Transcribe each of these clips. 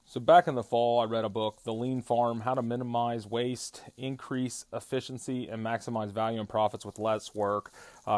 So back in the fall, I read a book, The Lean Farm: How to Minimize Waste, Increase Efficiency, and Maximize Value and Profits with Less Work.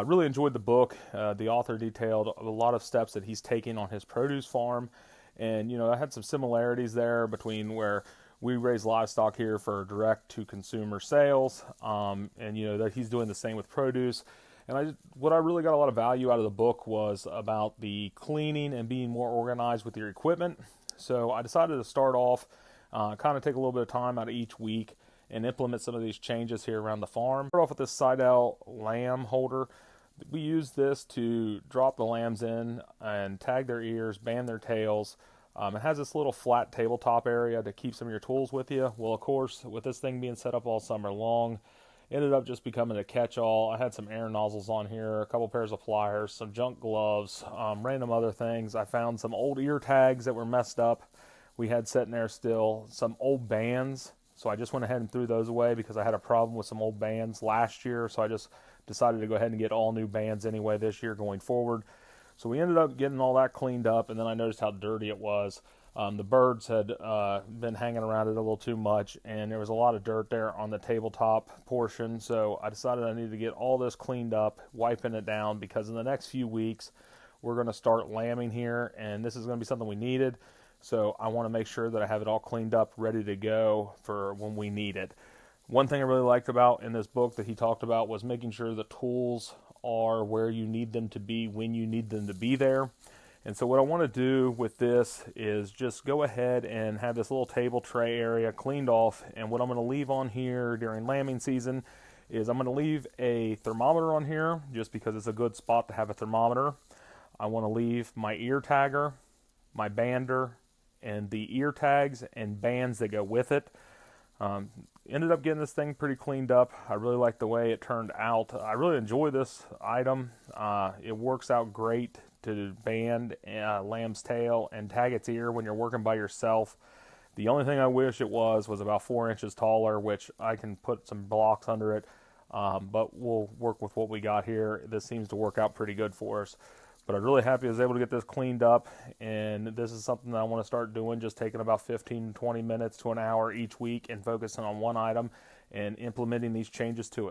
Really enjoyed the book. The author detailed a lot of steps that he's taking on his produce farm, and I had some similarities there between where we raise livestock here for direct to consumer sales, and that he's doing the same with produce. And what I really got a lot of value out of the book was about the cleaning and being more organized with your equipment. So I decided to start off, kind of take a little bit of time out of each week and implement some of these changes here around the farm. Start off with this Seidel lamb holder. We use this to drop the lambs in and tag their ears, band their tails. It has this little flat tabletop area to keep some of your tools with you. Well, of course, with this thing being set up all summer long, ended up just becoming a catch-all. I had some air nozzles on here, a couple pairs of pliers, some junk gloves, random other things. I found some old ear tags that were messed up. We had sitting there still, some old bands. So I just went ahead and threw those away because I had a problem with some old bands last year. So I just decided to go ahead and get all new bands anyway this year going forward. So we ended up getting all that cleaned up, and then I noticed how dirty it was. The birds had been hanging around it a little too much, and there was a lot of dirt there on the tabletop portion. So I decided I needed to get all this cleaned up, wiping it down, because in the next few weeks we're going to start lambing here, and this is going to be something we needed. So I want to make sure that I have it all cleaned up, ready to go for when we need it. One thing I really liked about in this book that he talked about was making sure the tools are where you need them to be when you need them to be there. And so what I want to do with this is just go ahead and have this little table tray area cleaned off. And what I'm going to leave on here during lambing season is I'm going to leave a thermometer on here just because it's a good spot to have a thermometer. I want to leave my ear tagger, my bander, and the ear tags and bands that go with it. Ended up getting this thing pretty cleaned up. I really like the way it turned out. I really enjoy this item. It works out great to band lamb's tail and tag its ear when you're working by yourself. The only thing I wish it was about 4 inches taller, which I can put some blocks under it, but we'll work with what we got here. This seems to work out pretty good for us. But I'm really happy I was able to get this cleaned up, and this is something that I want to start doing, just taking about 15, 20 minutes to an hour each week and focusing on one item and implementing these changes to it.